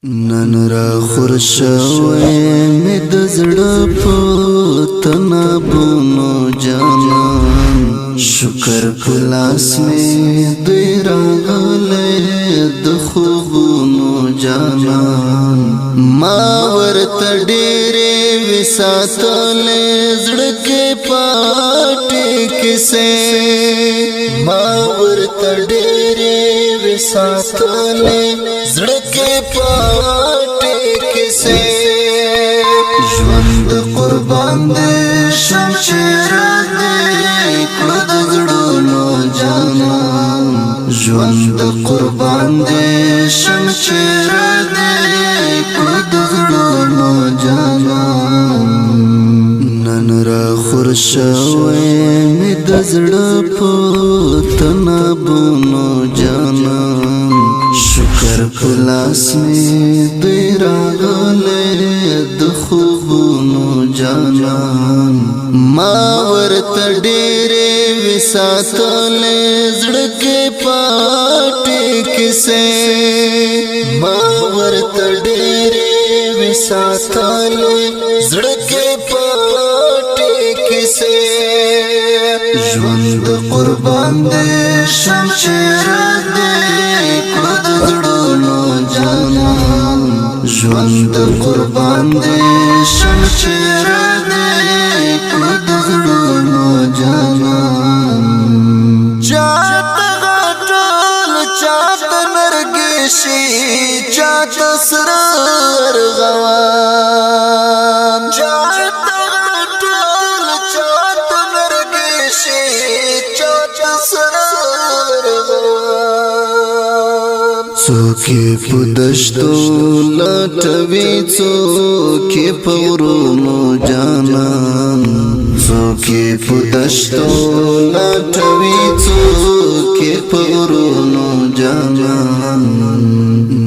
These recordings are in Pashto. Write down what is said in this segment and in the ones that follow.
نن را خورشوي مې د زړه په تنابونو جانان شکر پلاس مې د راغله د خوبونو جانان ما ورته ډېرې وساتلې زړه کې پاتې کیسې ما ورته ډېرې وساتلې زړه کې پاتې کیسې ژوند قربان دې شمشیر دې کړه د زړونو جانان ژوند قربان دې شمشیر دې کړه د زړونو جانان نن را خورشوي مې د زړه په تنابونو جانان شکر پلاس مې د راغله د خوبونو جانان ما ورته ډېرې وساتلې زړه کې پاتې کیسې ما ورته ډېرې وساتلې زړه کې پاتې کیسې ژوند قربان دې شمشیر دې کړه د زړونو جانان ژوند قربان دې شمشیر دې کړه د زړونو جانان چاته غټل چاته نرګشي چاته سر ارغوان چاته غټل چاته نرګشي چاته سر ارغوان څوکې په دشتو لټوي څوکې په غرونو جانان څوکې په دشتو لټوي څوکې په غرونو جانان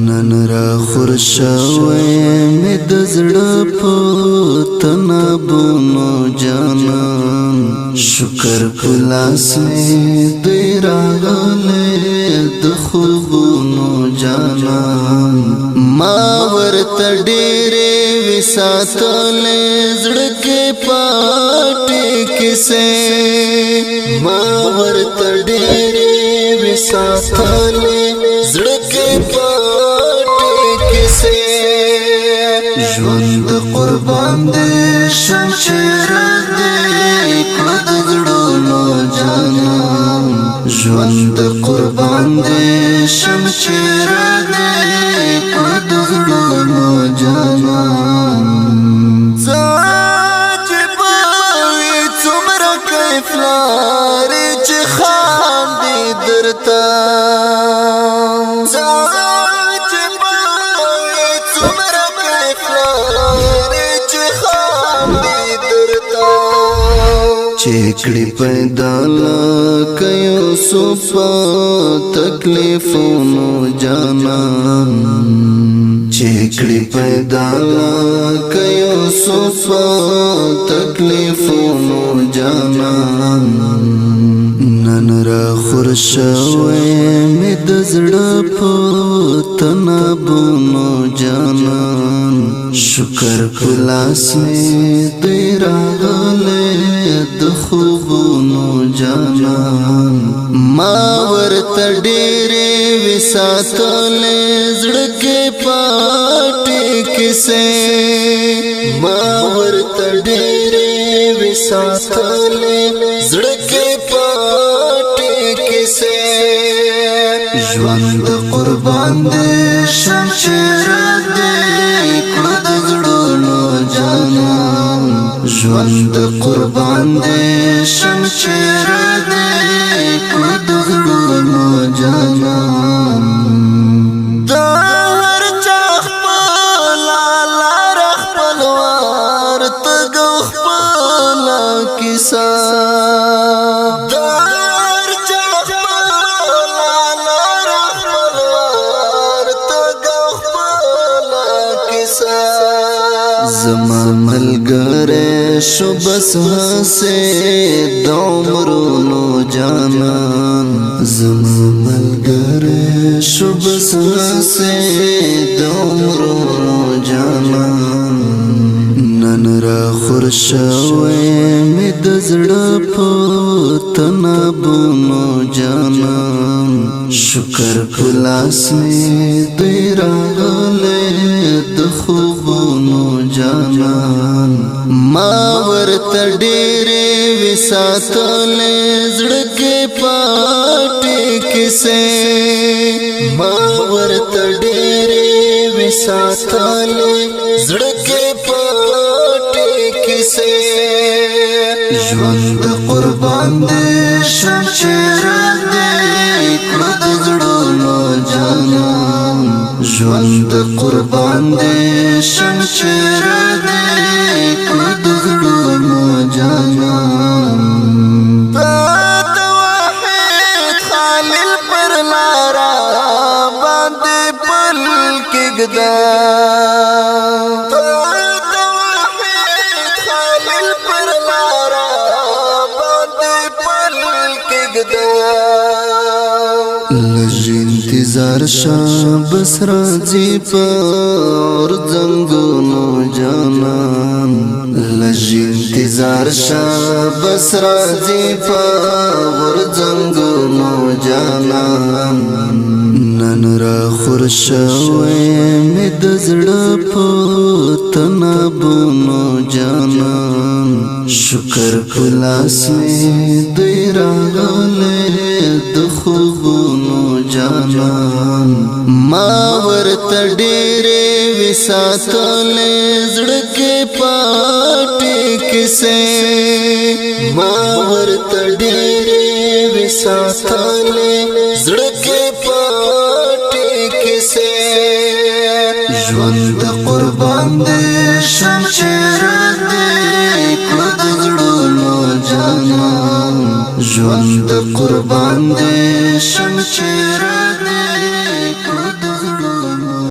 نن را خورشوي مې د زړه په تنابونو جانان شکر پلاس مې د راغله د خوبونو جانان ما ورته ډېرې وساتلې زړه کې پاتې کیسې ما ورته ډېرې وساتلې زړه کې پاتې کیسې ژوند قربان دې شمشیر دې کړه د زړونو جانان ژوند قربان دې شمشیر دې کړه د زړونو جانان زاجبوي څومره کیف لري چې خاندي درته زاجبوي څومره کیف لري چې خاندي درته چکړی پیدا لکیو صوفا تکلیفونو جانان چکړی پیدا لکیو صوفا تکلیفونو جانان نن را خورشوي مې د زړه په تنابونو جانان شکر پلاس مې د راغله د خوبونو جانان ما ورته ډېرې وساتلې زړه کې پاتې کیسې ما ورته ډېرې وساتلې زړه کې پاتې کیسې ژوند قربان دې شمشیر دې کړه د زړونو جانان ژوند قربان دې شمشیر دې کړه د زړونو جانان دا هر چا خپل لار خپلوار ته خپل کیسه دا هر چا خپل لار خپلوار ته خپل کیسه زما ملګری شو بس هسې د عمرونو جانان زما ملګری شو بس هسې د عمرونو جانان نن را خور شوی می د زړه په تنابونو جانان شکر په لاس می دی راغلی د خوبونو جانان ما ورته ډېرې وې ساتلې زړه کې پاټې کیسې ما ورته ډېرې وې ساتلې زړه کې پاټې کیسې ژوند قربان دې شم چېرې دې کړه د زړونو جانان ژوند قربان دې شم چېرې دې کړه د زړونو جانان د واحد خالل پر لارا باندې پل کېږده لږ انتظار شاه بس راځي پر زنګونو جانان لږ انتظار شاه بس راځي پر زنګونو جانان نن را خور شوی می د زړه په تنابونو جانان شکر په لاس می دی راغلی د خوبونو جانان ما ورته ډېرې وې ساتلې زړه کې پاټې کیسې ما ورته ډېرې وې ساتلې زړه کې پاټې کیسې ژوند قربان دې شم چېرې دې کړه د زړونو جانان ژوند قربان دې شم چېرې دې کړه